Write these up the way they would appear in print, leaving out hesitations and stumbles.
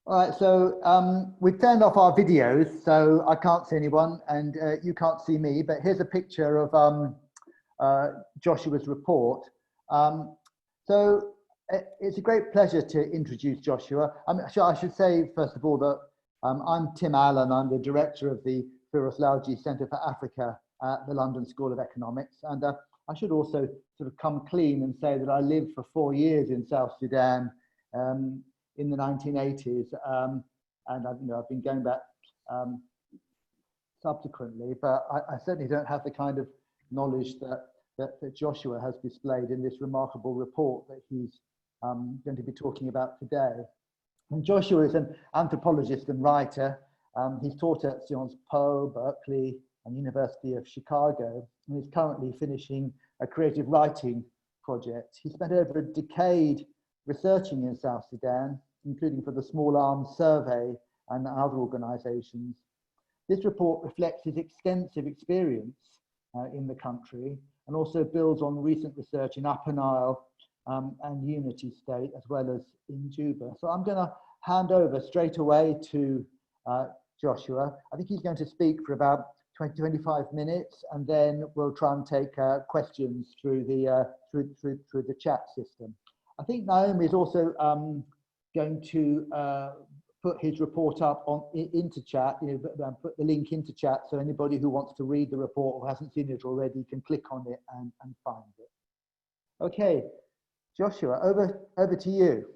All right, so we've turned off our videos, so I can't see anyone and you can't see me, but here's a picture of Joshua's report. So it's a great pleasure to introduce Joshua. I should say, first of all, that I'm Tim Allen. I'm the director of the Firoz Lalji Centre for Africa at the London School of Economics. And I should also sort of come clean and say that I lived for 4 years in South Sudan in the 1980s. And I've been going back subsequently, but I certainly don't have the kind of knowledge that Joshua has displayed in this remarkable report that he's going to be talking about today. And Joshua is an anthropologist and writer. He's taught at Sciences Po, Berkeley, and University of Chicago, and is currently finishing a creative writing project. He spent over a decade researching in South Sudan, including for the Small Arms Survey and other organizations. This report reflects his extensive experience in the country and also builds on recent research in Upper Nile and Unity State, as well as in Juba. So I'm going to hand over straight away to Joshua. I think he's going to speak for about 20-25 minutes, and then we'll try and take questions through the chat system. I think Naomi is also going to put his report up into chat, put the link into chat, so anybody who wants to read the report or hasn't seen it already can click on it and find it. Okay, Joshua, over to you.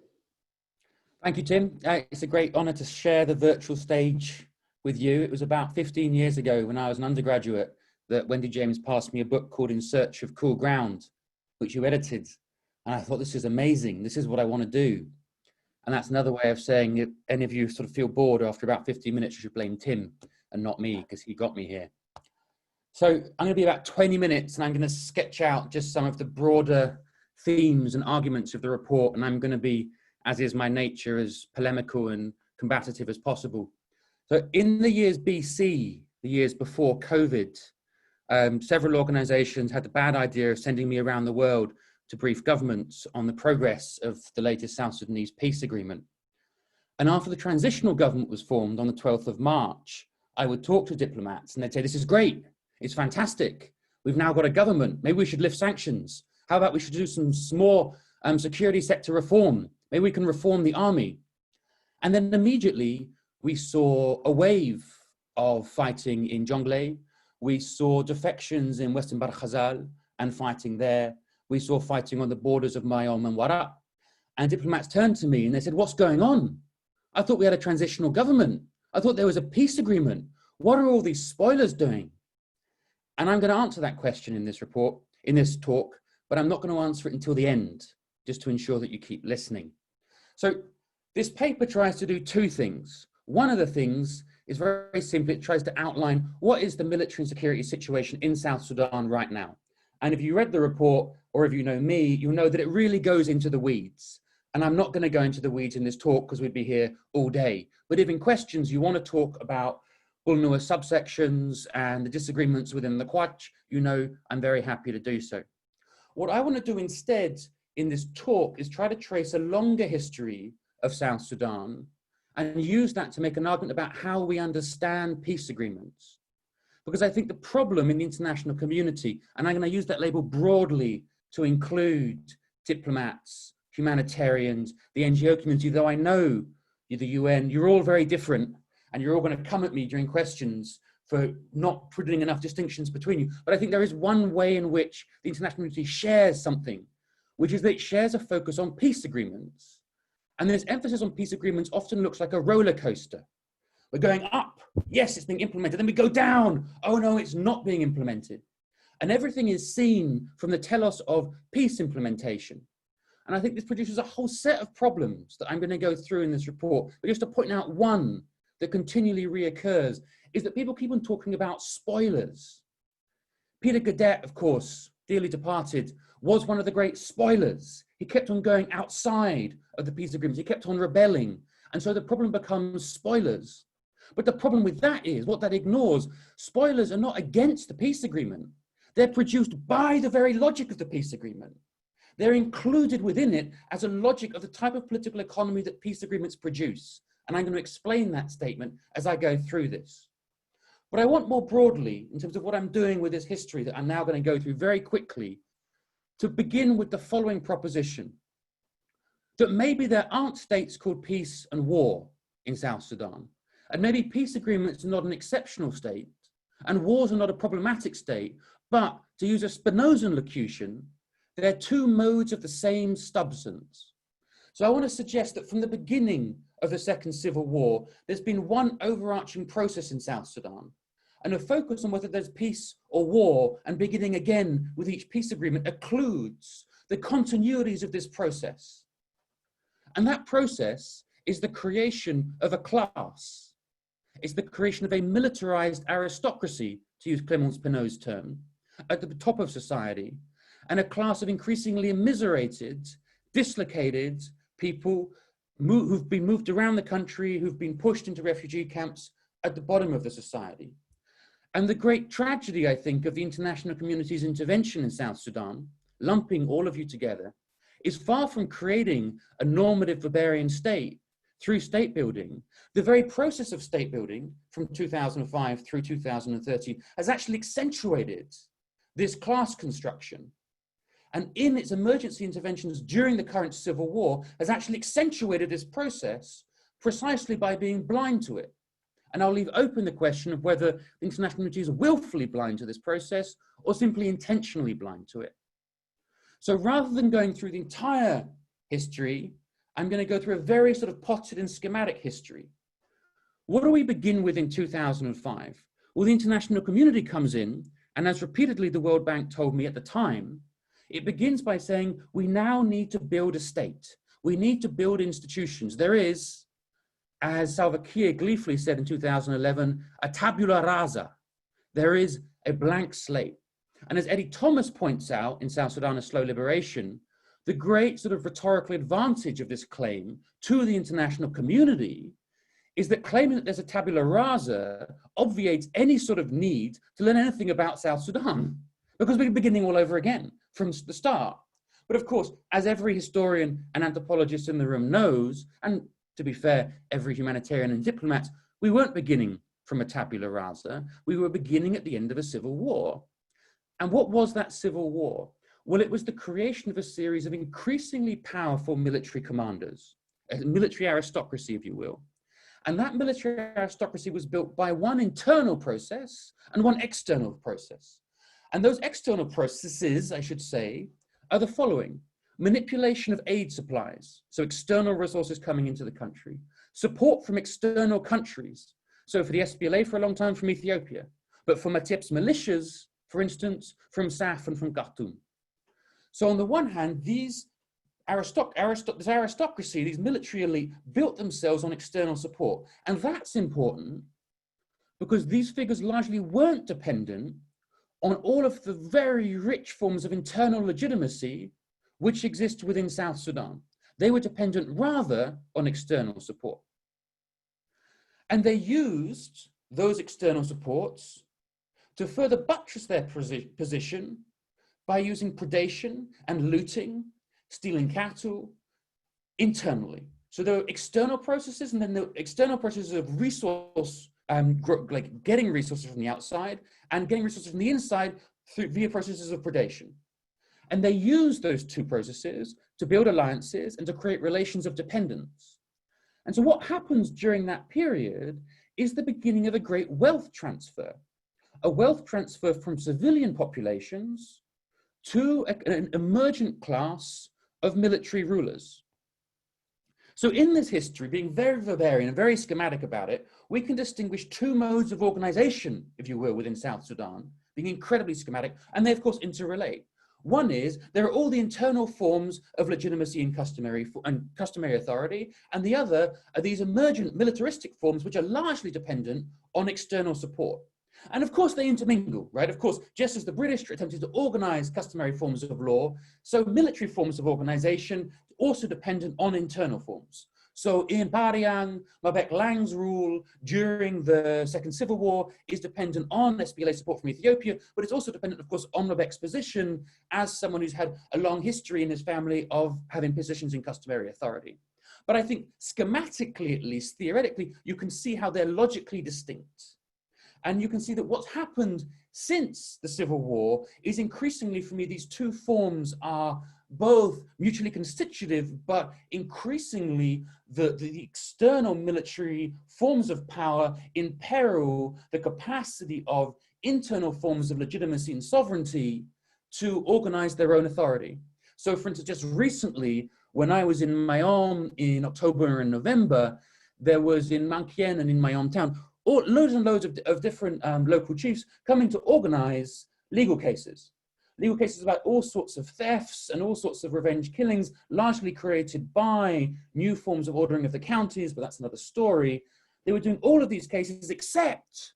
Thank you, Tim. It's a great honor to share the virtual stage with you. It was about 15 years ago when I was an undergraduate that Wendy James passed me a book called In Search of Cool Ground, which you edited. And I thought, this is amazing. This is what I want to do. And that's another way of saying, if any of you sort of feel bored after about 15 minutes, you should blame Tim and not me, because he got me here. So I'm going to be about 20 minutes, and I'm going to sketch out just some of the broader themes and arguments of the report. And I'm going to be, as is my nature, as polemical and combative as possible. So in the years BC, the years before COVID, several organizations had the bad idea of sending me around the world to brief governments on the progress of the latest South Sudanese peace agreement. And after the transitional government was formed on the 12th of March, I would talk to diplomats and they'd say, this is great, it's fantastic. We've now got a government, maybe we should lift sanctions. How about we should do some more security sector reform? Maybe we can reform the army. And then immediately we saw a wave of fighting in Jonglei. We saw defections in Western Bahr Ghazal and fighting there. We saw fighting on the borders of Mayom and Wara. And diplomats turned to me and they said, what's going on? I thought we had a transitional government. I thought there was a peace agreement. What are all these spoilers doing? And I'm going to answer that question in this report, in this talk, but I'm not going to answer it until the end, just to ensure that you keep listening. So this paper tries to do two things. One of the things is very simple. It tries to outline what is the military and security situation in South Sudan right now. And if you read the report, or if you know me, you'll know that it really goes into the weeds. And I'm not going to go into the weeds in this talk because we'd be here all day. But if in questions you want to talk about UNRWA subsections and the disagreements within the Quach, you know I'm very happy to do so. What I want to do instead in this talk is try to trace a longer history of South Sudan and use that to make an argument about how we understand peace agreements. Because I think the problem in the international community, and I'm going to use that label broadly to include diplomats, humanitarians, the NGO community, though I know you're the UN, you're all very different, and you're all going to come at me during questions for not putting enough distinctions between you. But I think there is one way in which the international community shares something, which is that it shares a focus on peace agreements. And this emphasis on peace agreements often looks like a roller coaster. We're going up, yes, it's being implemented, then we go down, oh no, it's not being implemented. And everything is seen from the telos of peace implementation. And I think this produces a whole set of problems that I'm going to go through in this report. But just to point out one that continually reoccurs is that people keep on talking about spoilers. Peter Gadet, of course, dearly departed, was one of the great spoilers. He kept on going outside of the peace agreements. He kept on rebelling. And so the problem becomes spoilers. But the problem with that is, what that ignores, spoilers are not against the peace agreement. They're produced by the very logic of the peace agreement. They're included within it as a logic of the type of political economy that peace agreements produce. And I'm going to explain that statement as I go through this. But I want more broadly, in terms of what I'm doing with this history that I'm now going to go through very quickly, to begin with the following proposition: that maybe there aren't states called peace and war in South Sudan, and maybe peace agreements are not an exceptional state, and wars are not a problematic state, but to use a Spinozan locution, they're two modes of the same substance. So I want to suggest that from the beginning of the Second Civil War, there's been one overarching process in South Sudan, and a focus on whether there's peace or war, and beginning again with each peace agreement, occludes the continuities of this process. And that process is the creation of a class. It's the creation of a militarized aristocracy, to use Clément Spinoz's term, at the top of society, and a class of increasingly immiserated, dislocated people who've been moved around the country, who've been pushed into refugee camps at the bottom of the society. And the great tragedy, I think, of the international community's intervention in South Sudan, lumping all of you together, is far from creating a normative Weberian state through state building. The very process of state building from 2005 through 2013 has actually accentuated this class construction. And in its emergency interventions during the current civil war has actually accentuated this process precisely by being blind to it. And I'll leave open the question of whether the international community is willfully blind to this process or simply intentionally blind to it. So rather than going through the entire history, I'm going to go through a very sort of potted and schematic history. What do we begin with in 2005? Well, the international community comes in, and as repeatedly the World Bank told me at the time, it begins by saying, we now need to build a state. We need to build institutions. There is, as Salva Kiir gleefully said in 2011, a tabula rasa. There is a blank slate. And as Eddie Thomas points out in South Sudan, A Slow Liberation, the great sort of rhetorical advantage of this claim to the international community is that claiming that there's a tabula rasa obviates any sort of need to learn anything about South Sudan, because we're beginning all over again from the start. But of course, as every historian and anthropologist in the room knows, and to be fair, every humanitarian and diplomat, we weren't beginning from a tabula rasa, we were beginning at the end of a civil war. And what was that civil war? Well, it was the creation of a series of increasingly powerful military commanders, a military aristocracy, if you will. And that military aristocracy was built by one internal process and one external process. And those external processes, I should say, are the following: manipulation of aid supplies, so external resources coming into the country, support from external countries, so for the SPLA for a long time from Ethiopia, but for Matiep's militias, for instance, from SAF and from Khartoum. So on the one hand, this aristocracy, these military elite, built themselves on external support. And that's important because these figures largely weren't dependent on all of the very rich forms of internal legitimacy which exist within South Sudan. They were dependent rather on external support. And they used those external supports to further buttress their position by using predation and looting, stealing cattle internally. So there are external processes, and then the external processes of resource, like getting resources from the outside and getting resources from the inside via processes of predation. And they use those two processes to build alliances and to create relations of dependence. And so what happens during that period is the beginning of a great wealth transfer. A wealth transfer from civilian populations to an emergent class of military rulers. So in this history, being very Weberian and very schematic about it, we can distinguish two modes of organization, if you will, within South Sudan, being incredibly schematic, and they of course interrelate. One is, there are all the internal forms of legitimacy and customary authority, and the other are these emergent militaristic forms which are largely dependent on external support. And of course they intermingle, right? Of course, just as the British attempted to organize customary forms of law, so military forms of organization also dependent on internal forms. So in Pariang, Mabek Lang's rule during the Second Civil War is dependent on SPLA support from Ethiopia, but it's also dependent, of course, on Mabek's position as someone who's had a long history in his family of having positions in customary authority. But I think schematically, at least theoretically, you can see how they're logically distinct. And you can see that what's happened since the Civil War is increasingly, for me, these two forms are both mutually constitutive, but increasingly the external military forms of power imperil the capacity of internal forms of legitimacy and sovereignty to organize their own authority. So for instance, just recently, when I was in Mayom in October and November, there was in Mankien and in my hometown, loads and loads of different local chiefs coming to organize legal cases about all sorts of thefts and all sorts of revenge killings, largely created by new forms of ordering of the counties, but that's another story. They were doing all of these cases, except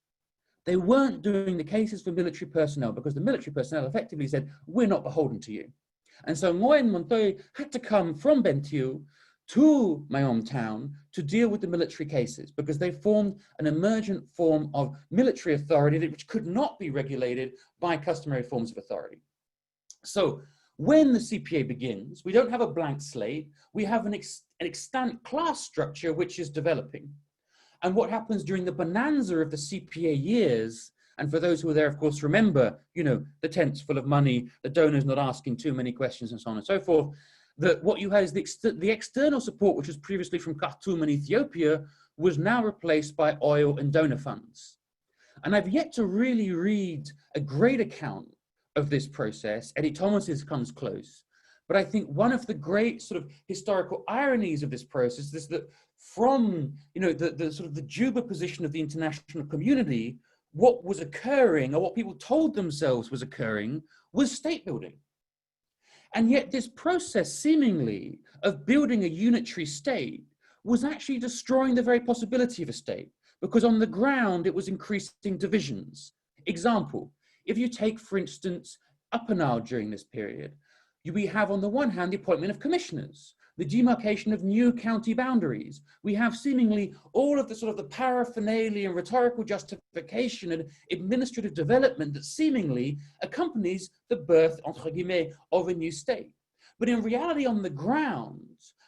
they weren't doing the cases for military personnel, because the military personnel effectively said, we're not beholden to you. And so Ngoy Montoy had to come from Bentiu to my hometown to deal with the military cases, because they formed an emergent form of military authority which could not be regulated by customary forms of authority. So when the CPA begins, we don't have a blank slate, we have an extant class structure which is developing. And what happens during the bonanza of the CPA years, and for those who were there, of course, remember, you know, the tents full of money, the donors not asking too many questions and so on and so forth, that what you had is the external support, which was previously from Khartoum and Ethiopia, was now replaced by oil and donor funds. And I've yet to really read a great account of this process. Eddie Thomas's comes close. But I think one of the great sort of historical ironies of this process is that from, you know, the sort of the Juba position of the international community, what was occurring, or what people told themselves was occurring, was state building. And yet this process, seemingly, of building a unitary state was actually destroying the very possibility of a state, because on the ground, it was increasing divisions. Example, if you take, for instance, Upper Nile during this period, we have on the one hand the appointment of commissioners, the demarcation of new county boundaries. We have seemingly all of the sort of the paraphernalia and rhetorical justification and administrative development that seemingly accompanies the birth, entre guillemets, of a new state. But in reality, on the ground,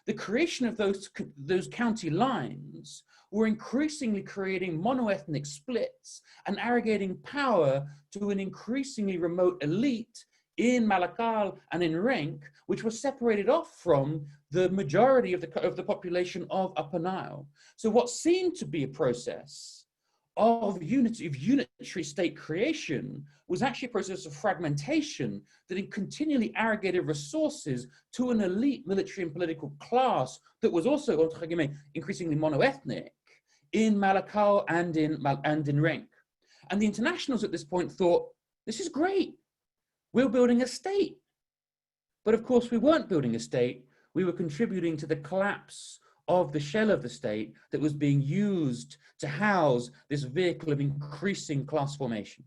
the creation of those county lines were increasingly creating monoethnic splits and arrogating power to an increasingly remote elite in Malakal and in Renk, which was separated off from the majority of the population of Upper Nile. So what seemed to be a process of unitary state creation was actually a process of fragmentation that continually arrogated resources to an elite military and political class that was also, entre guillemets, increasingly monoethnic in Malakal and in Renk. And the internationals at this point thought, this is great. We're building a state. But of course, we weren't building a state. We were contributing to the collapse of the shell of the state that was being used to house this vehicle of increasing class formation.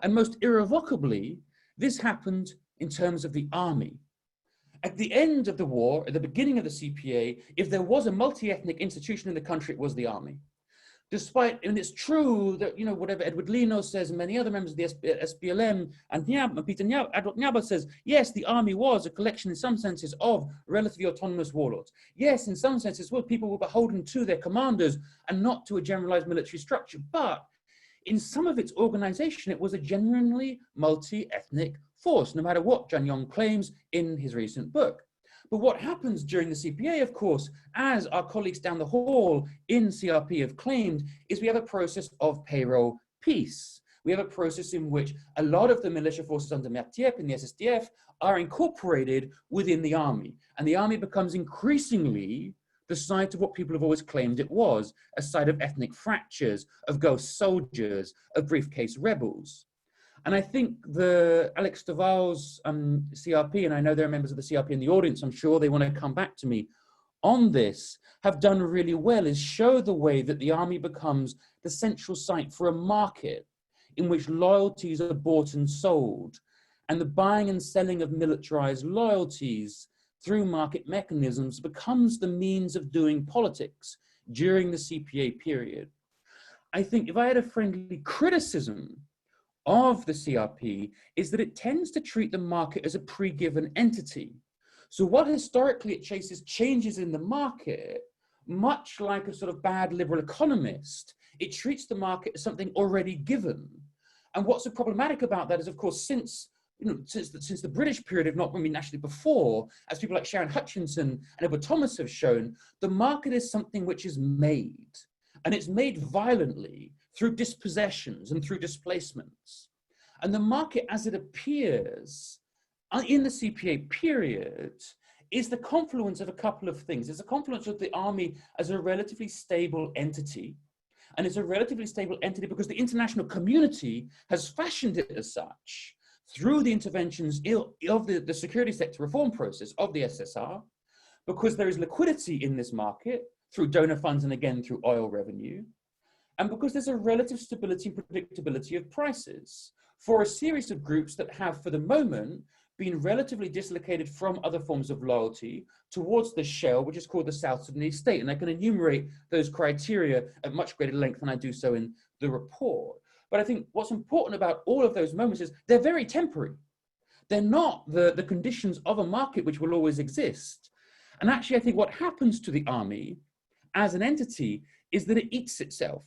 And most irrevocably, this happened in terms of the army. At the end of the war, at the beginning of the CPA, if there was a multi-ethnic institution in the country, it was the army. Despite, and it's true that, you know, whatever Edward Lino says and many other members of the SPLM and Peter Nyaba says, yes, the army was a collection in some senses of relatively autonomous warlords. Yes, in some senses, well, people were beholden to their commanders and not to a generalized military structure. But in some of its organization, it was a genuinely multi-ethnic force, no matter what Jan Yong claims in his recent book. But what happens during the CPA, of course, as our colleagues down the hall in CRP have claimed, is we have a process of payroll peace. We have a process in which a lot of the militia forces under Mertiep and the SSDF are incorporated within the army. And the army becomes increasingly the site of what people have always claimed it was, a site of ethnic fractures, of ghost soldiers, of briefcase rebels. And I think the Alex Duval's CRP, and I know there are members of the CRP in the audience, I'm sure they want to come back to me on this, have done really well, is show the way that the army becomes the central site for a market in which loyalties are bought and sold, and the buying and selling of militarized loyalties through market mechanisms becomes the means of doing politics during the CPA period. I think if I had a friendly criticism of the CRP is that it tends to treat the market as a pre-given entity, So what historically it chases changes in the market, much like a sort of bad liberal economist, it treats the market as something already given. And what's so problematic about that is, of course, since the British period, if not, I mean, actually before, as people like Sharon Hutchinson and Edward Thomas have shown, the market is something which is made, and it's made violently through dispossessions and through displacements. And the market, as it appears in the CPA period, is the confluence of a couple of things. It's a confluence of the army as a relatively stable entity, and it's a relatively stable entity because the international community has fashioned it as such through the interventions of the security sector reform process of the SSR, because there is liquidity in this market through donor funds and again through oil revenue, and because there's a relative stability and predictability of prices for a series of groups that have, for the moment, been relatively dislocated from other forms of loyalty towards the shell, which is called the South Sudanese state. And I can enumerate those criteria at much greater length than I do so in the report. But I think what's important about all of those moments is they're very temporary. They're not the conditions of a market which will always exist. And actually, I think what happens to the army as an entity is that it eats itself.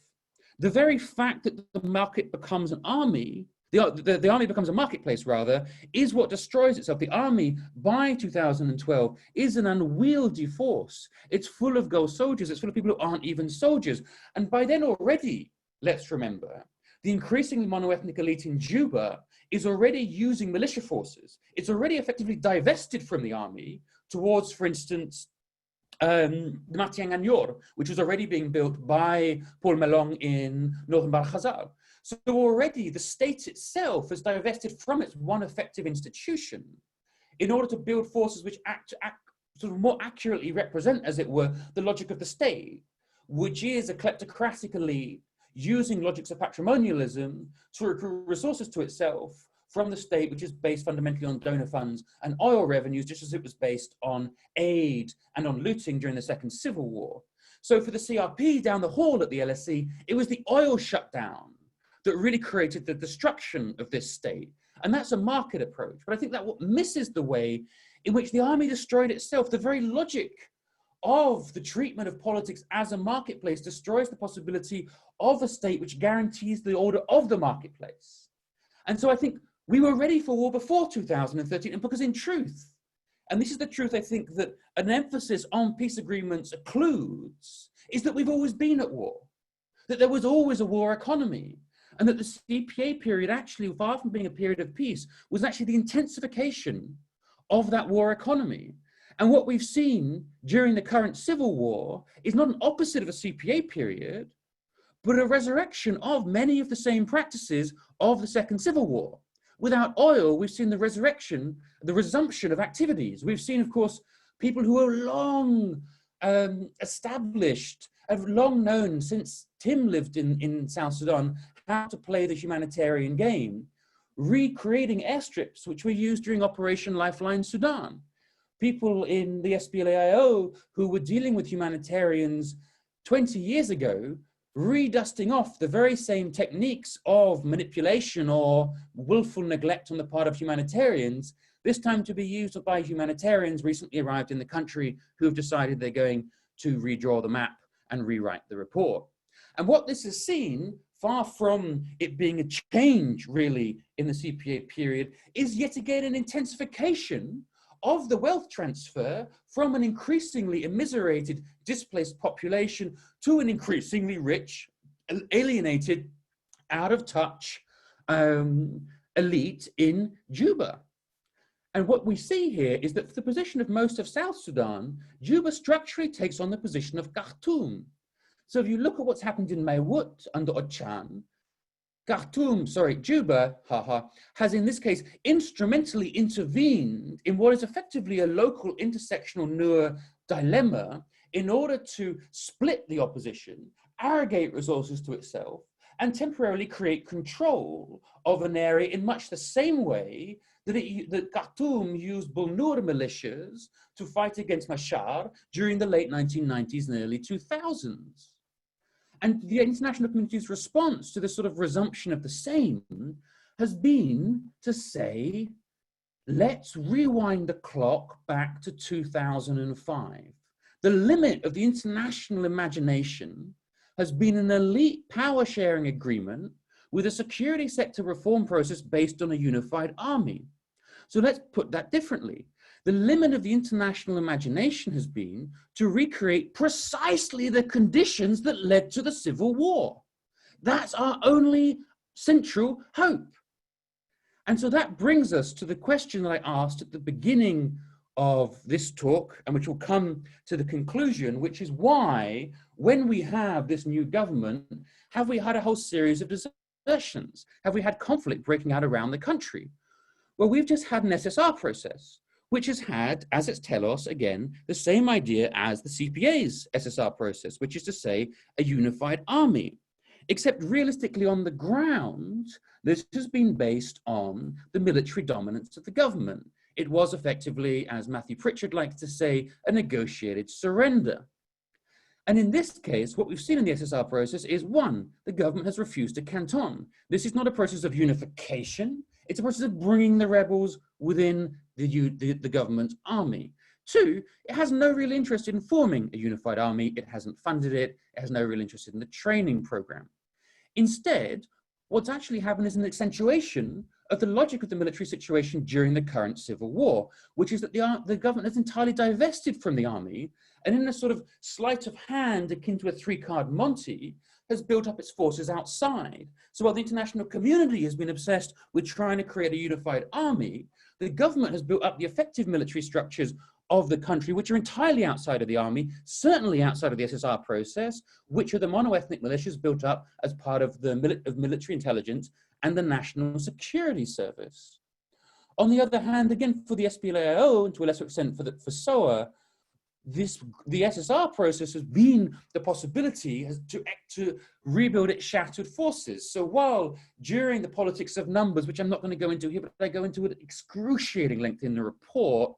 The very fact that the market becomes an army, the army becomes a marketplace, rather, is what destroys itself. The army, by 2012, is an unwieldy force. It's full of ghost soldiers. It's full of people who aren't even soldiers. And by then already, let's remember, the increasingly monoethnic elite in Juba is already using militia forces. It's already effectively divested from the army towards, for instance, the Matiang Anyor, which was already being built by Paul Melong in northern Bahr Ghazal. So already the state itself has divested from its one effective institution in order to build forces which sort of more accurately represent, as it were, the logic of the state, which is a kleptocratic elite using logics of patrimonialism to recruit resources to itself from the state, which is based fundamentally on donor funds and oil revenues, just as it was based on aid and on looting during the Second Civil War. So for the CRP down the hall at the LSE, it was the oil shutdown that really created the destruction of this state. And that's a market approach. But I think that what misses the way in which the army destroyed itself, the very logic of the treatment of politics as a marketplace destroys the possibility of a state which guarantees the order of the marketplace. And so I think we were ready for war before 2013, and because in truth, and this is the truth I think that an emphasis on peace agreements occludes, is that we've always been at war, that there was always a war economy, and that the CPA period actually, far from being a period of peace, was actually the intensification of that war economy. And what we've seen during the current civil war is not an opposite of a CPA period, but a resurrection of many of the same practices of the Second Civil War. Without oil, we've seen the resumption of activities. We've seen, of course, people who are long established, have long known since Tim lived in South Sudan, how to play the humanitarian game, recreating airstrips which were used during Operation Lifeline Sudan. People in the SPLAIO who were dealing with humanitarians 20 years ago, redusting off the very same techniques of manipulation or willful neglect on the part of humanitarians, this time to be used by humanitarians recently arrived in the country who have decided they're going to redraw the map and rewrite the report. And what this has seen, far from it being a change really in the CPA period, is yet again an intensification of the wealth transfer from an increasingly immiserated, displaced population to an increasingly rich, alienated, out of touch elite in Juba. And what we see here is that for the position of most of South Sudan, Juba structurally takes on the position of Khartoum. So if you look at what's happened in Maywood under Ochan, Juba, has in this case instrumentally intervened in what is effectively a local intersectional Nur dilemma in order to split the opposition, arrogate resources to itself, and temporarily create control of an area in much the same way that Khartoum used Bulnur militias to fight against Machar during the late 1990s and early 2000s. And the international community's response to this sort of resumption of the same has been to say, let's rewind the clock back to 2005. The limit of the international imagination has been an elite power sharing agreement with a security sector reform process based on a unified army. So let's put that differently. The limit of the international imagination has been to recreate precisely the conditions that led to the Civil War. That's our only central hope. And so that brings us to the question that I asked at the beginning of this talk, and which will come to the conclusion, which is why, when we have this new government, have we had a whole series of desertions? Have we had conflict breaking out around the country? Well, we've just had an SSR process, which has had, as its telos, again, the same idea as the CPA's SSR process, which is to say, a unified army. Except realistically on the ground, this has been based on the military dominance of the government. It was effectively, as Matthew Pritchard likes to say, a negotiated surrender. And in this case, what we've seen in the SSR process is, one, the government has refused to canton. This is not a process of unification. It's a process of bringing the rebels within the government army. Two, it has no real interest in forming a unified army. It hasn't funded it. It has no real interest in the training program. Instead, what's actually happened is an accentuation of the logic of the military situation during the current civil war, which is that the government has entirely divested from the army, and in a sort of sleight of hand akin to a three-card Monte, has built up its forces outside. So while the international community has been obsessed with trying to create a unified army, the government has built up the effective military structures of the country, which are entirely outside of the army, certainly outside of the SSR process, which are the monoethnic militias built up as part of the military intelligence and the National Security Service. On the other hand, again, for the SPLAIO, and to a lesser extent for SOA, the SSR process has been the possibility to rebuild its shattered forces. So while during the politics of numbers, which I'm not going to go into here, but I go into at excruciating length in the report,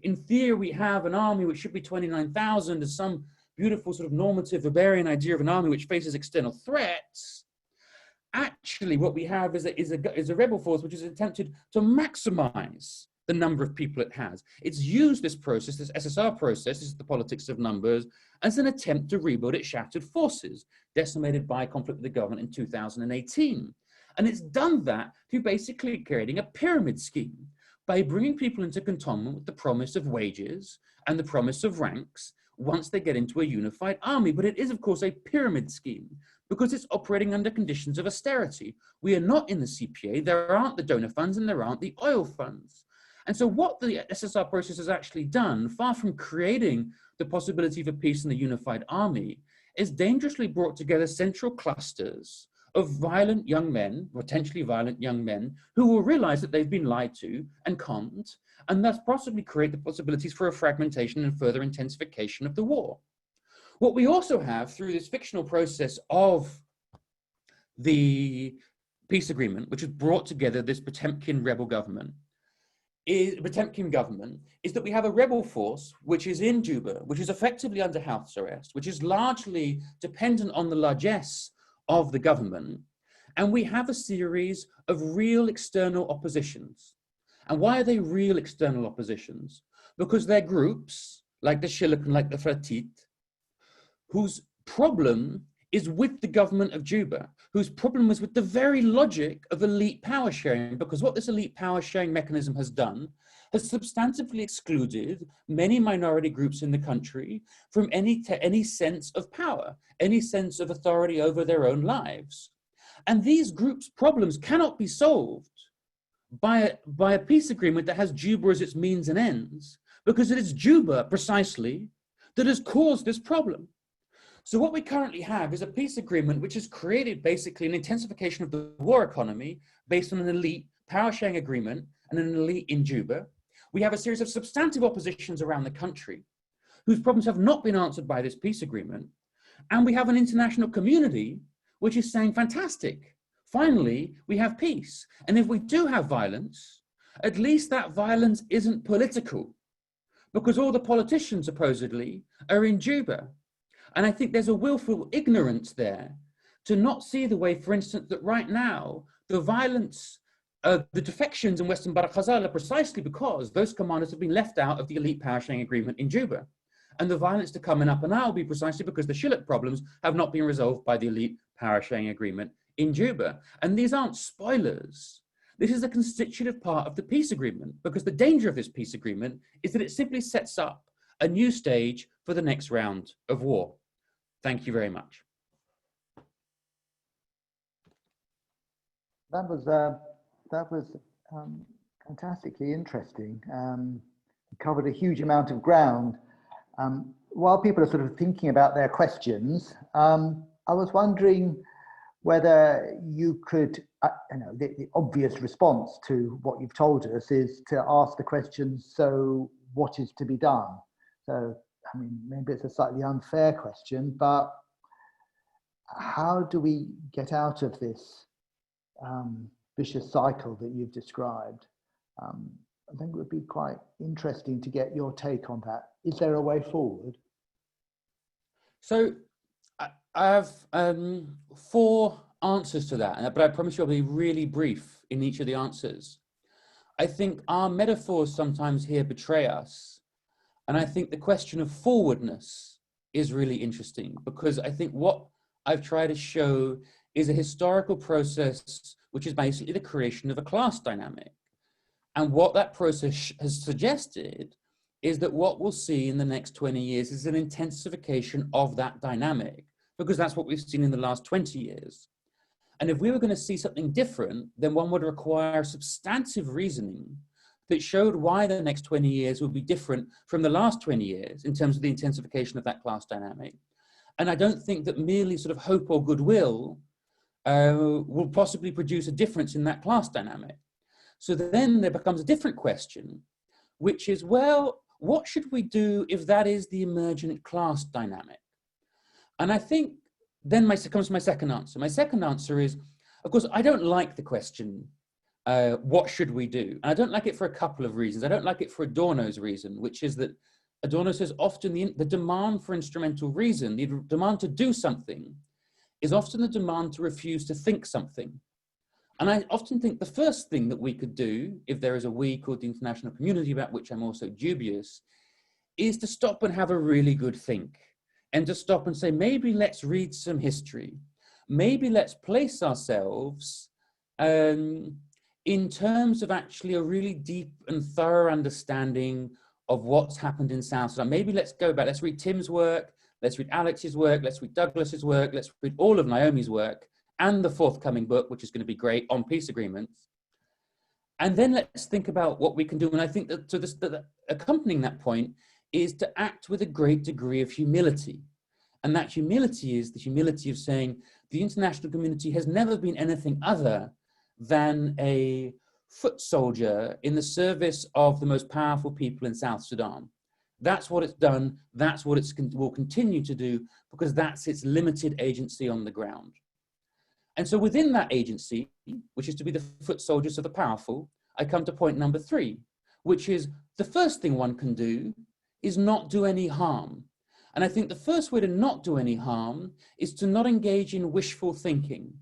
in theory, we have an army which should be 29,000 as some beautiful sort of normative Weberian idea of an army which faces external threats. Actually, what we have is a rebel force which has attempted to maximize the number of people it has. It's used this process, this SSR process, this is the politics of numbers, as an attempt to rebuild its shattered forces, decimated by conflict with the government in 2018. And it's done that through basically creating a pyramid scheme by bringing people into cantonment with the promise of wages and the promise of ranks once they get into a unified army. But it is, of course, a pyramid scheme because it's operating under conditions of austerity. We are not in the CPA, there aren't the donor funds and there aren't the oil funds. And so what the SSR process has actually done, far from creating the possibility for peace in the unified army, is dangerously brought together central clusters of violent young men, potentially violent young men, who will realize that they've been lied to and conned, and thus possibly create the possibilities for a fragmentation and further intensification of the war. What we also have through this fictional process of the peace agreement, which has brought together this Potemkin rebel government, is that we have a rebel force which is in Juba, which is effectively under house arrest, which is largely dependent on the largesse of the government, and we have a series of real external oppositions. And why are they real external oppositions? Because they're groups like the Shilluk and like the Fratit, whose problem is with the government of Juba, whose problem is with the very logic of elite power sharing, because what this elite power sharing mechanism has done has substantively excluded many minority groups in the country from any sense of power, any sense of authority over their own lives. And these groups' problems cannot be solved by a peace agreement that has Juba as its means and ends, because it is Juba precisely that has caused this problem. So what we currently have is a peace agreement which has created basically an intensification of the war economy based on an elite power sharing agreement and an elite in Juba. We have a series of substantive oppositions around the country whose problems have not been answered by this peace agreement. And we have an international community which is saying, fantastic, finally, we have peace. And if we do have violence, at least that violence isn't political, because all the politicians supposedly are in Juba. And I think there's a willful ignorance there to not see the way, for instance, that right now, the violence The defections in Western Bahr Ghazal are precisely because those commanders have been left out of the elite power sharing agreement in Juba. And the violence to come in Upper Nile will be precisely because the Shilluk problems have not been resolved by the elite power sharing agreement in Juba. And these aren't spoilers. This is a constitutive part of the peace agreement, because the danger of this peace agreement is that it simply sets up a new stage for the next round of war. Thank you very much. That was fantastically interesting. Covered a huge amount of ground. While people are sort of thinking about their questions, I was wondering whether you could, the obvious response to what you've told us is to ask the question, so what is to be done? So, I mean, maybe it's a slightly unfair question, but how do we get out of this vicious cycle that you've described? I think it would be quite interesting to get your take on that. Is there a way forward? So I have 4 answers to that, but I promise you I'll be really brief in each of the answers. I think our metaphors sometimes here betray us. And I think the question of forwardness is really interesting, because I think what I've tried to show is a historical process, which is basically the creation of a class dynamic. And what that process has suggested is that what we'll see in the next 20 years is an intensification of that dynamic, because that's what we've seen in the last 20 years. And if we were going to see something different, then one would require substantive reasoning that showed why the next 20 years would be different from the last 20 years in terms of the intensification of that class dynamic. And I don't think that merely sort of hope or goodwill will possibly produce a difference in that class dynamic. So then there becomes a different question, which is, well, what should we do if that is the emergent class dynamic? And I think then comes my second answer. My second answer is, of course, I don't like the question, what should we do? And I don't like it for a couple of reasons. I don't like it for Adorno's reason, which is that Adorno says often the demand for instrumental reason, the demand to do something, is often the demand to refuse to think something. And I often think the first thing that we could do, if there is a we called the international community, about which I'm also dubious, is to stop and have a really good think, and to stop and say, maybe let's read some history. Maybe let's place ourselves in terms of actually a really deep and thorough understanding of what's happened in South Sudan. Maybe let's go back, let's read Tim's work, let's read Alex's work, let's read Douglas's work, let's read all of Naomi's work, and the forthcoming book, which is going to be great, on peace agreements. And then let's think about what we can do. And I think that, that accompanying that point is to act with a great degree of humility. And that humility is the humility of saying the international community has never been anything other than a foot soldier in the service of the most powerful people in South Sudan. That's what it's done. That's what it will continue to do, because that's its limited agency on the ground. And so within that agency, which is to be the foot soldiers of the powerful, I come to point number 3, which is the first thing one can do is not do any harm. And I think the first way to not do any harm is to not engage in wishful thinking.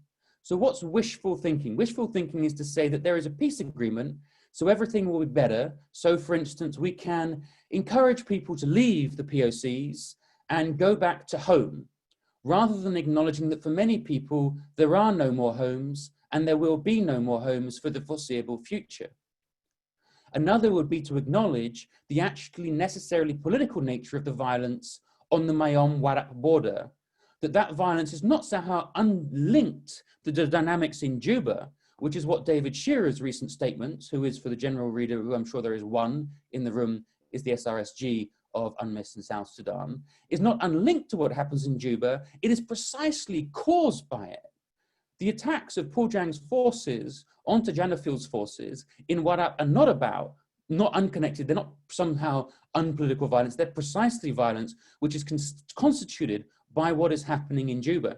So what's wishful thinking? Wishful thinking is to say that there is a peace agreement, so everything will be better. So for instance, we can encourage people to leave the POCs and go back to home, rather than acknowledging that for many people, there are no more homes and there will be no more homes for the foreseeable future. Another would be to acknowledge the actually necessarily political nature of the violence on the Mayom-Warab border, that violence is not somehow unlinked to the dynamics in Juba, which is what David Shearer's recent statement, who is, for the general reader, who I'm sure there is one in the room, is the SRSG of UNMISS in South Sudan, is not unlinked to what happens in Juba. It is precisely caused by it. The attacks of Pujang's forces onto Janafil's forces in Warab are not unconnected, they're not somehow unpolitical violence, they're precisely violence which is constituted by what is happening in Juba.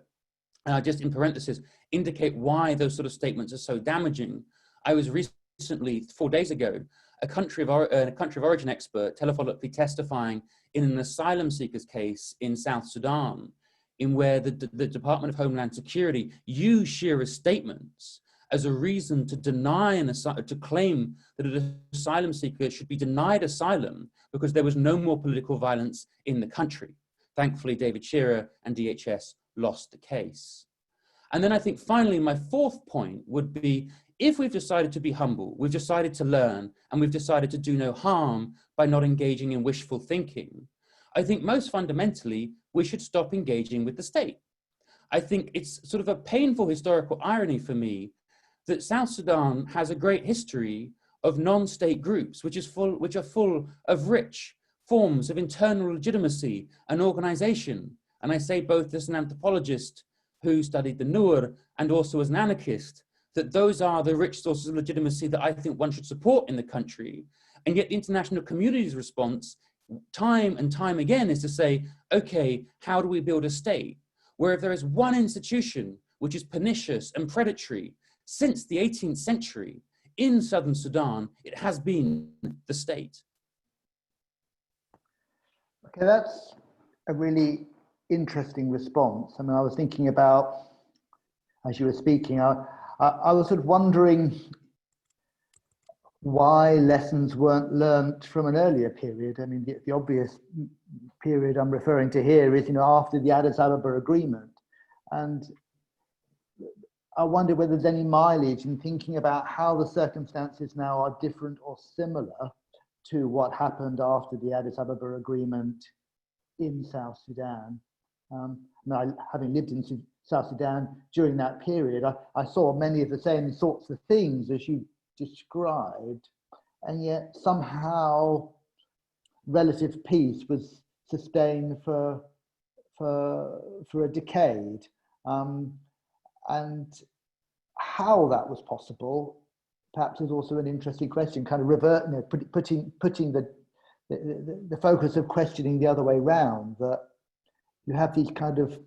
And I just, in parentheses, indicate why those sort of statements are so damaging. I was recently, 4 days ago, a country of origin expert telephonically testifying in an asylum seekers case in South Sudan, in where the Department of Homeland Security used Shearer's statements as a reason to deny to claim that an asylum seeker should be denied asylum because there was no more political violence in the country. Thankfully, David Shearer and DHS lost the case. And then I think finally, my fourth point would be, if we've decided to be humble, we've decided to learn, and we've decided to do no harm by not engaging in wishful thinking, I think most fundamentally, we should stop engaging with the state. I think it's sort of a painful historical irony for me that South Sudan has a great history of non-state groups, which are full of rich forms of internal legitimacy and organization. And I say both as an anthropologist who studied the Nur and also as an anarchist, that those are the rich sources of legitimacy that I think one should support in the country. And yet the international community's response time and time again is to say, okay, how do we build a state? Where if there is one institution which is pernicious and predatory since the 18th century in southern Sudan, it has been the state. Okay, that's a really interesting response. I mean, I was thinking about, as you were speaking, I was sort of wondering why lessons weren't learnt from an earlier period. I mean, the obvious period I'm referring to here is, after the Addis Ababa Agreement. And I wonder whether there's any mileage in thinking about how the circumstances now are different or similar to what happened after the Addis Ababa Agreement in South Sudan. Having lived in South Sudan during that period, I saw many of the same sorts of things as you described, and yet somehow relative peace was sustained for a decade. And how that was possible, perhaps, is also an interesting question. Kind of putting the focus of questioning the other way round. That you have these kind of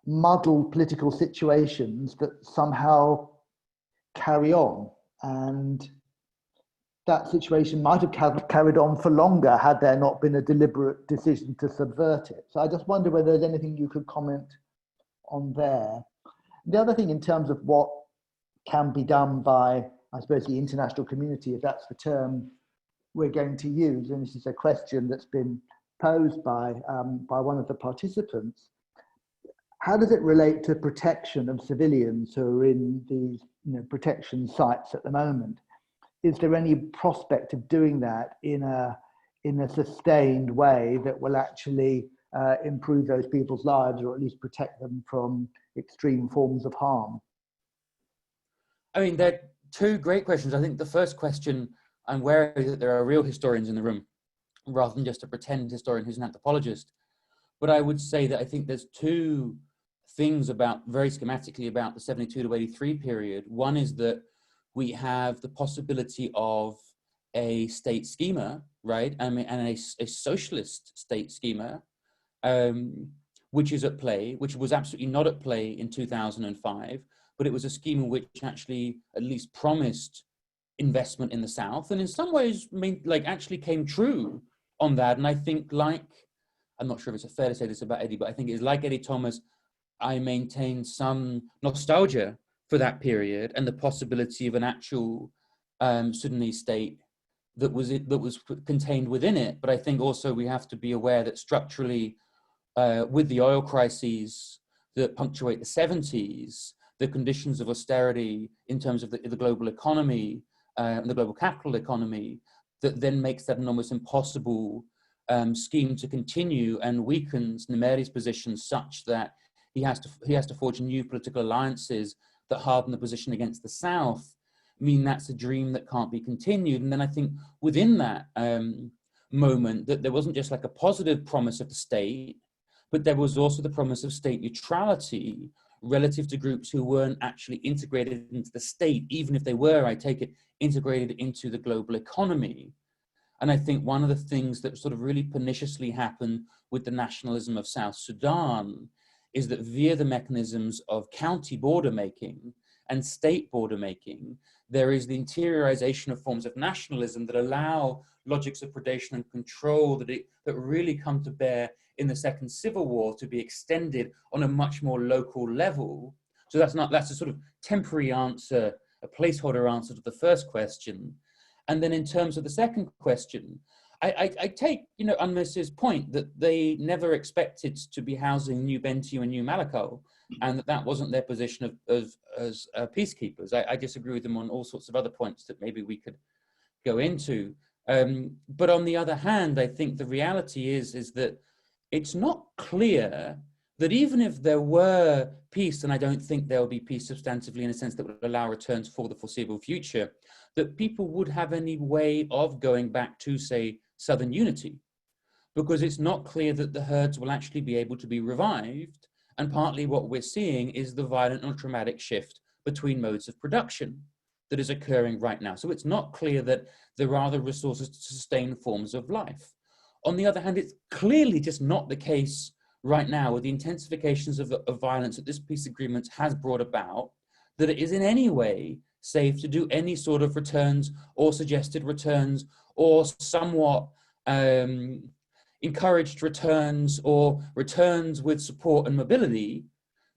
muddled political situations that somehow carry on, and that situation might have carried on for longer had there not been a deliberate decision to subvert it. So I just wonder whether there's anything you could comment on there. The other thing, in terms of what can be done by, I suppose, the international community, if that's the term we're going to use, and this is a question that's been posed by one of the participants, how does it relate to protection of civilians who are in these protection sites at the moment? Is there any prospect of doing that in a sustained way that will actually improve those people's lives, or at least protect them from extreme forms of harm? I mean, they're two great questions. I think the first question, I'm wary that there are real historians in the room, rather than just a pretend historian who's an anthropologist. But I would say that I think there's two things very schematically about the 72 to 83 period. One is that we have the possibility of a state schema, right? I mean, and a socialist state schema, which is at play, which was absolutely not at play in 2005, but it was a scheme which actually at least promised investment in the South, and in some ways actually came true on that. And I think, I'm not sure if it's fair to say this about Eddie, but I think it's like Eddie Thomas, I maintain some nostalgia for that period and the possibility of an actual Sudanese state that was contained within it. But I think also we have to be aware that structurally, with the oil crises that punctuate the 70s, the conditions of austerity in terms of the global economy, and the global capital economy, that then makes that an almost impossible scheme to continue, and weakens Numeri's position such that he has to forge new political alliances that harden the position against the South. I mean, that's a dream that can't be continued. And then I think within that moment, that there wasn't just like a positive promise of the state, but there was also the promise of state neutrality relative to groups who weren't actually integrated into the state, even if they were, I take it, integrated into the global economy. And I think one of the things that sort of really perniciously happened with the nationalism of South Sudan is that via the mechanisms of county border making and state border making, there is the interiorization of forms of nationalism that allow logics of predation and control that really come to bear in the Second Civil War to be extended on a much more local level, So that's a sort of temporary answer, a placeholder answer to the first question. And then in terms of the second question, I take, UNMISS's point that they never expected to be housing New Bentiu and New Malakal, and that wasn't their position as peacekeepers. I disagree with them on all sorts of other points that maybe we could go into. But on the other hand, I think the reality is that it's not clear that even if there were peace, and I don't think there will be peace substantively in a sense that would allow returns for the foreseeable future, that people would have any way of going back to, say, Southern unity, because it's not clear that the herds will actually be able to be revived. And partly what we're seeing is the violent and traumatic shift between modes of production that is occurring right now. So it's not clear that there are the resources to sustain forms of life. On the other hand, it's clearly just not the case right now with the intensifications of violence that this peace agreement has brought about, that it is in any way safe to do any sort of returns or suggested returns or somewhat encouraged returns or returns with support and mobility.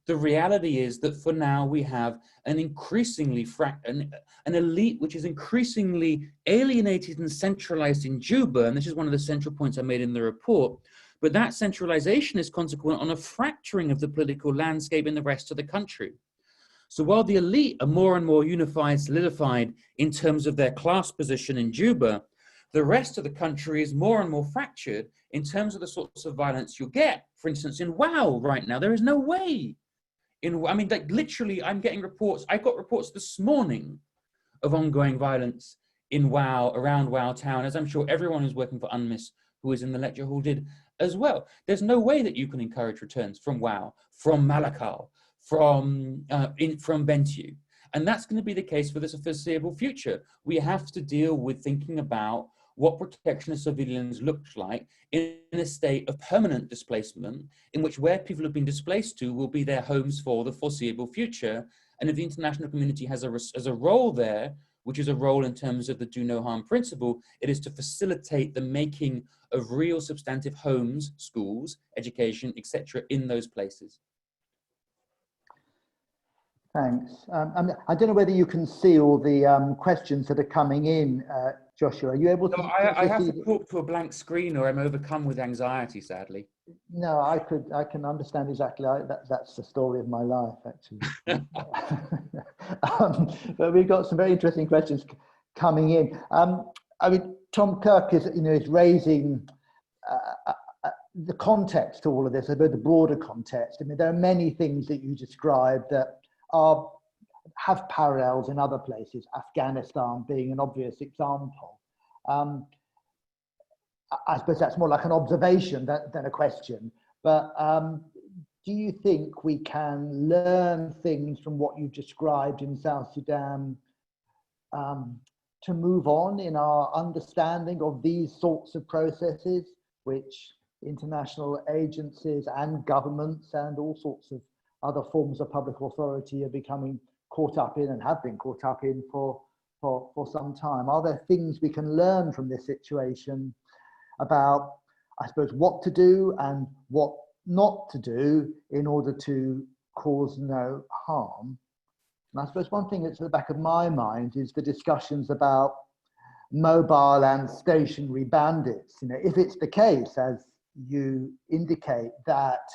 The reality is that for now we have an increasingly an elite which is increasingly alienated and centralized in Juba, and this is one of the central points I made in the report, but that centralization is consequent on a fracturing of the political landscape in the rest of the country. So while the elite are more and more unified, solidified in terms of their class position in Juba, the rest of the country is more and more fractured in terms of the sorts of violence you get. For instance, in WOW right now, there is no way. Like literally, I'm getting reports. I got reports this morning of ongoing violence in WOW, around WOW town, as I'm sure everyone who's working for UNMISS who is in the lecture hall did as well. There's no way that you can encourage returns from WOW, from Malakal, from Bentiu. And that's going to be the case for the foreseeable future. We have to deal with thinking about what protection of civilians looks like in a state of permanent displacement, in which where people have been displaced to will be their homes for the foreseeable future. And if the international community has a role there, which is a role in terms of the do no harm principle, it is to facilitate the making of real substantive homes, schools, education, etc. in those places. Thanks. I don't know whether you can see all the questions that are coming in, Joshua. Are you able to? No, I have to talk to a blank screen, or I'm overcome with anxiety, sadly. No, I can understand exactly. That's the story of my life, actually. But we've got some very interesting questions coming in. Tom Kirk is raising the context to all of this, a bit the broader context. There are many things that you described that have parallels in other places, Afghanistan being an obvious example. I suppose that's more like an observation than a question, but do you think we can learn things from what you've described in South Sudan to move on in our understanding of these sorts of processes, which international agencies and governments and all sorts of other forms of public authority are becoming caught up in and have been caught up in for some time? Are there things we can learn from this situation about, I suppose, what to do and what not to do in order to cause no harm? And I suppose one thing that's at the back of my mind is the discussions about mobile and stationary bandits. If it's the case, as you indicate, that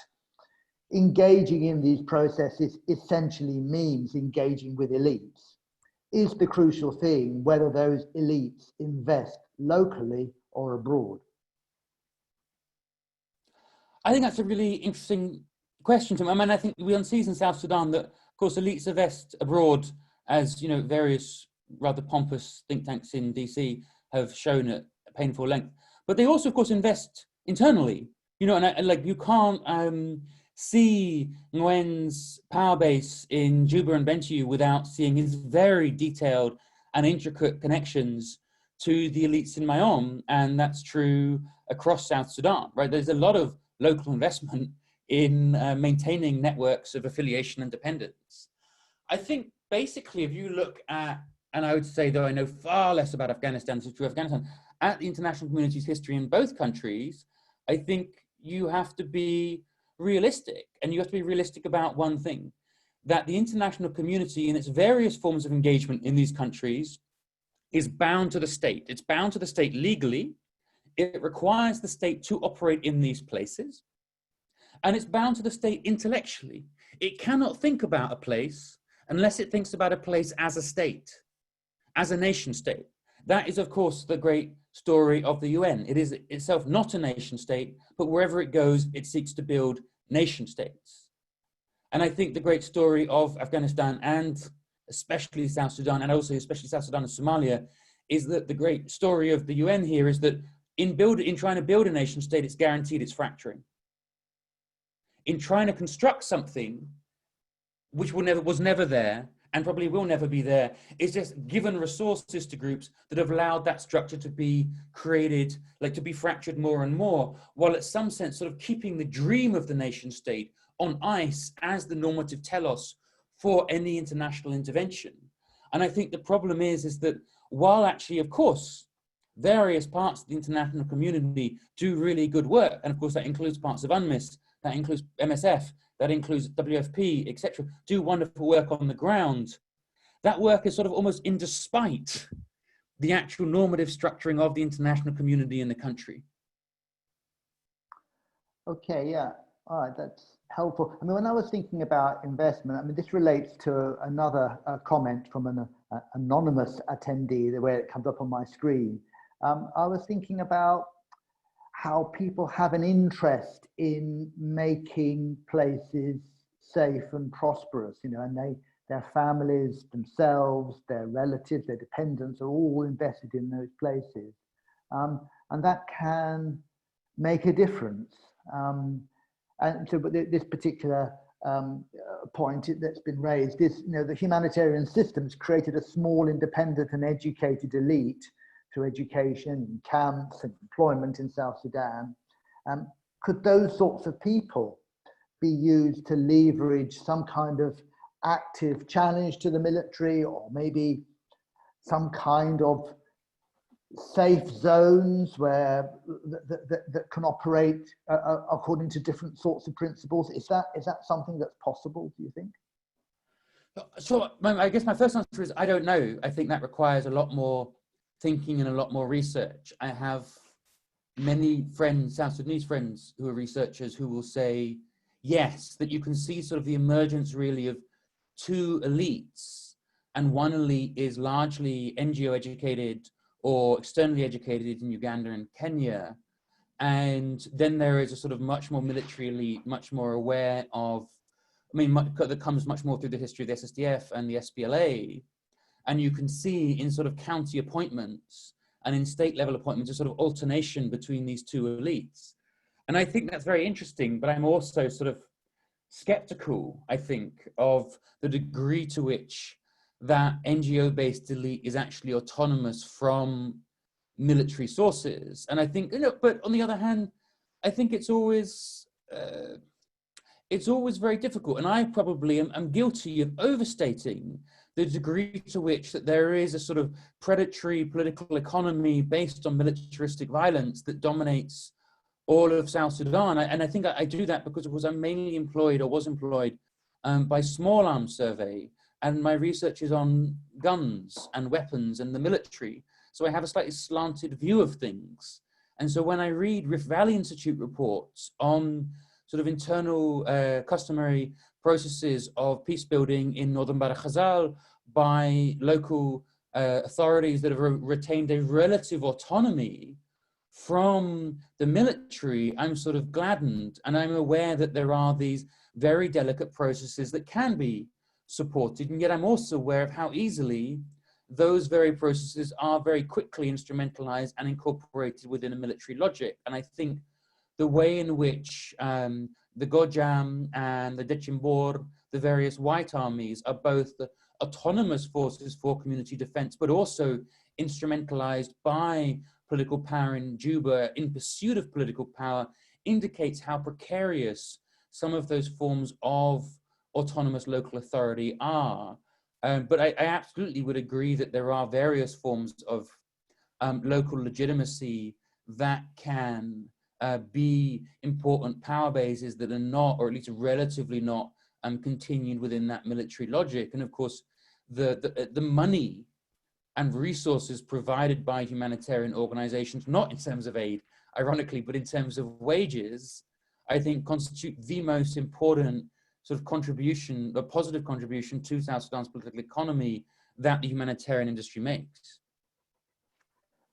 engaging in these processes essentially means engaging with elites, is the crucial thing whether those elites invest locally or abroad? I think that's a really interesting question, Tim. I think we see in South Sudan that, of course, elites invest abroad, as various rather pompous think tanks in DC have shown at painful length. But they also, of course, invest internally. And you can't see Nguyen's power base in Juba and Bentiu without seeing his very detailed and intricate connections to the elites in Mayom, and that's true across South Sudan, right? There's a lot of local investment in maintaining networks of affiliation and dependence. I think basically if you look at, and I would say, though I know far less about Afghanistan, so true Afghanistan, at the international community's history in both countries, I think you have to be realistic, and you have to be realistic about one thing, that the international community in its various forms of engagement in these countries is bound to the state. It's bound to the state legally. It requires the state to operate in these places. And it's bound to the state intellectually. It cannot think about a place unless it thinks about a place as a state, as a nation state. That is, of course, the great story of the UN. It is itself not a nation state, but wherever it goes, it seeks to build nation states. And I think the great story of Afghanistan and especially South Sudan, and also especially South Sudan and Somalia, is that the great story of the UN here is that in trying to build a nation state, it's guaranteed it's fracturing. In trying to construct something which was never there and probably will never be there, is just given resources to groups that have allowed that structure to be created, like to be fractured more and more, while at some sense sort of keeping the dream of the nation state on ice as the normative telos for any international intervention. And I think the problem is that while actually, of course, various parts of the international community do really good work, and of course that includes parts of UNMISS, that includes MSF, that includes WFP, etc., do wonderful work on the ground, that work is sort of almost in despite the actual normative structuring of the international community in the country. Okay, yeah, all right, that's helpful. I mean, when I was thinking about investment, I mean, this relates to another comment from an anonymous attendee, the way it comes up on my screen. I was thinking about how people have an interest in making places safe and prosperous, you know, and their families, themselves, their relatives, their dependents are all invested in those places. And that can make a difference. And so, but this particular point that's been raised is, you know, the humanitarian systems created a small, independent and educated elite through education, camps and employment in South Sudan. Could those sorts of people be used to leverage some kind of active challenge to the military, or maybe some kind of safe zones where that can operate according to different sorts of principles? Is that something that's possible, do you think? So I guess my first answer is I don't know. I think that requires a lot more thinking and a lot more research. I have many friends, South Sudanese friends, who are researchers who will say, yes, that you can see sort of the emergence really of two elites, and one elite is largely NGO educated or externally educated in Uganda and Kenya. And then there is a sort of much more military elite, much more aware of, I mean, that comes much more through the history of the SSDF and the SPLA. And you can see in sort of county appointments and in state level appointments a sort of alternation between these two elites. And I think that's very interesting, but I'm also sort of skeptical, I think, of the degree to which that NGO-based elite is actually autonomous from military sources. And I think, you know, but on the other hand, I think it's always very difficult. And I probably am guilty of overstating the degree to which that there is a sort of predatory political economy based on militaristic violence that dominates all of South Sudan. And I think I do that because I'm mainly employed, or was employed, by Small Arms Survey, and my research is on guns and weapons and the military. So I have a slightly slanted view of things. And so when I read Rift Valley Institute reports on sort of internal customary processes of peace building in northern Bahr Ghazal by local authorities that have retained a relative autonomy from the military, I'm sort of gladdened, and I'm aware that there are these very delicate processes that can be supported, and yet I'm also aware of how easily those very processes are very quickly instrumentalized and incorporated within a military logic. And I think the way in which the Gojam and the Dechimbor, the various white armies, are both the autonomous forces for community defense, but also instrumentalized by political power in Juba in pursuit of political power, indicates how precarious some of those forms of autonomous local authority are. But I absolutely would agree that there are various forms of local legitimacy that can be important power bases that are not, or at least relatively not, continued within that military logic. And of course, the money and resources provided by humanitarian organizations, not in terms of aid, ironically, but in terms of wages, I think constitute the most important sort of contribution, a positive contribution to South Sudan's political economy that the humanitarian industry makes.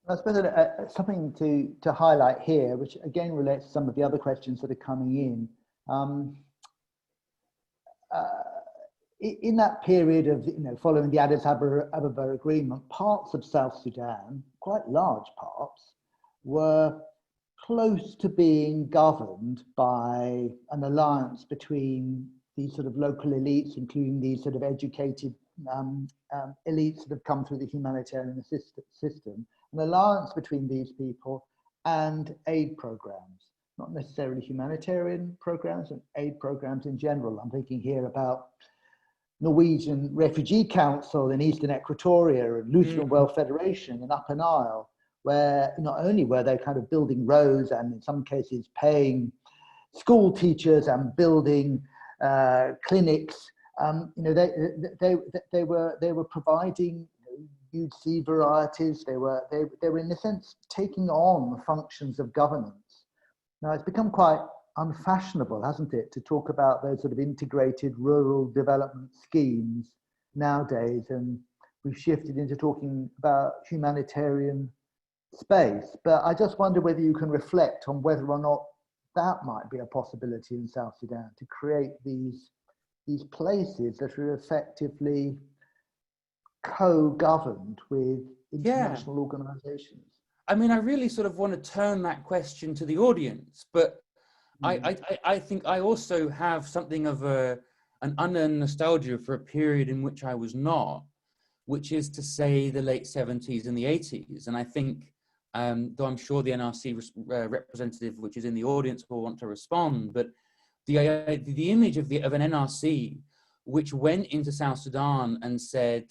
I suppose something to highlight here, which again relates to some of the other questions that are coming in. In that period of, following the Addis Ababa Agreement, parts of South Sudan, quite large parts, were close to being governed by an alliance between these sort of local elites, including these sort of educated elites that have come through the humanitarian system, an alliance between these people and aid programs, not necessarily humanitarian programs, and aid programs in general. I'm thinking here about Norwegian Refugee Council in Eastern Equatoria and Lutheran World Federation in Upper Nile, where not only were they kind of building roads and in some cases paying school teachers and building clinics, they were providing huge seed varieties. They were in a sense taking on functions of governance. Now it's become quite unfashionable, hasn't it, to talk about those sort of integrated rural development schemes nowadays, and we've shifted into talking about humanitarian space. But I just wonder whether you can reflect on whether or not that might be a possibility in South Sudan, to create these places that are effectively co-governed with international organizations. I mean, I really sort of want to turn that question to the audience, but I think I also have something of an unearned nostalgia for a period in which I was not, which is to say the late 70s and the 80s. And I think, though I'm sure the NRC representative, which is in the audience, will want to respond, but the image of an NRC which went into South Sudan and said,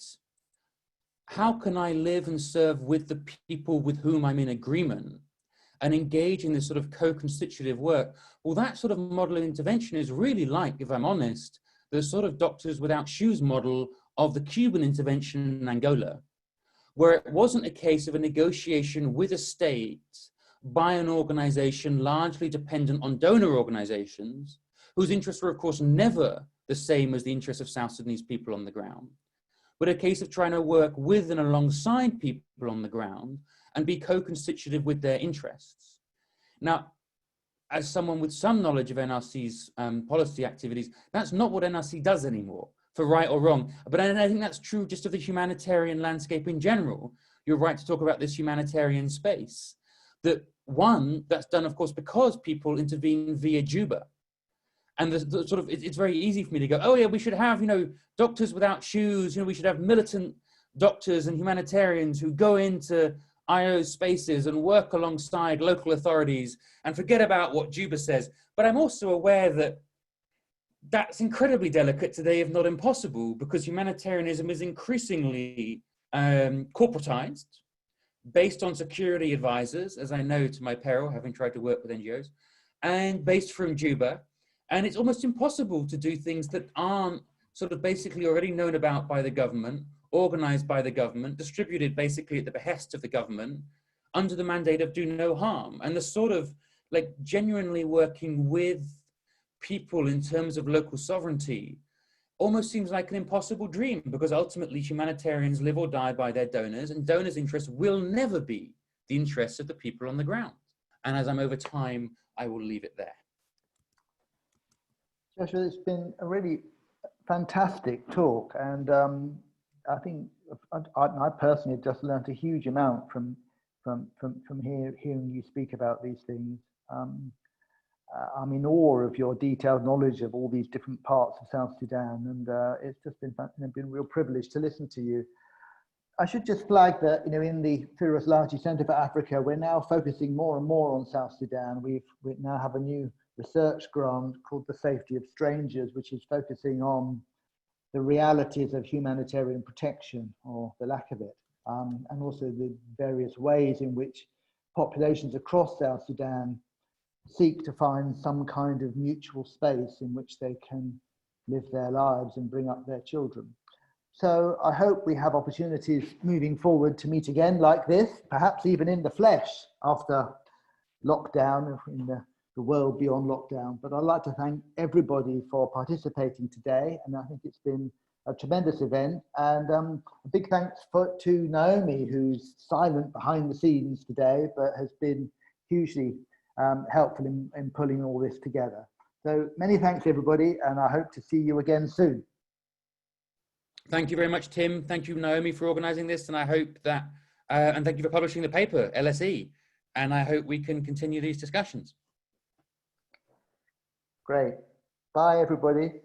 how can I live and serve with the people with whom I'm in agreement, and engage in this sort of co-constitutive work? Well, that sort of model of intervention is really like, if I'm honest, the sort of doctors without shoes model of the Cuban intervention in Angola, where it wasn't a case of a negotiation with a state by an organization largely dependent on donor organizations, whose interests were, of course, never the same as the interests of South Sudanese people on the ground, but a case of trying to work with and alongside people on the ground and be co-constitutive with their interests. Now, as someone with some knowledge of NRC's policy activities, that's not what NRC does anymore, for right or wrong. But I think that's true just of the humanitarian landscape in general. You're right to talk about this humanitarian space. That one, that's done, of course, because people intervene via Juba. And the sort of, it's very easy for me to go, oh yeah, we should have, doctors without shoes, we should have militant doctors and humanitarians who go into IO spaces and work alongside local authorities and forget about what Juba says. But I'm also aware that that's incredibly delicate today, if not impossible, because humanitarianism is increasingly corporatized, based on security advisors, as I know to my peril, having tried to work with NGOs, and based from Juba. And it's almost impossible to do things that aren't sort of basically already known about by the government, organized by the government, distributed basically at the behest of the government, under the mandate of do no harm. And the sort of like genuinely working with people in terms of local sovereignty almost seems like an impossible dream, because ultimately humanitarians live or die by their donors, and donors' interests will never be the interests of the people on the ground. And as I'm over time, I will leave it there. Joshua, it's been a really fantastic talk, and I think I personally have just learned a huge amount from hearing you speak about these things. I'm in awe of your detailed knowledge of all these different parts of South Sudan, and it's just been a real privilege to listen to you. I should just flag that in the Firoz Lalji Center for Africa, we're now focusing more and more on South Sudan. We now have a new research grant called The Safety of Strangers, which is focusing on the realities of humanitarian protection, or the lack of it, and also the various ways in which populations across South Sudan seek to find some kind of mutual space in which they can live their lives and bring up their children. So I hope we have opportunities moving forward to meet again like this, perhaps even in the flesh after lockdown, in the world beyond lockdown. But I'd like to thank everybody for participating today. And I think it's been a tremendous event. And a big thanks to Naomi, who's silent behind the scenes today, but has been hugely helpful in pulling all this together. So many thanks, everybody, and I hope to see you again soon. Thank you very much, Tim. Thank you, Naomi, for organising this, and I hope that, and thank you for publishing the paper, LSE, and I hope we can continue these discussions. Great. Bye, everybody.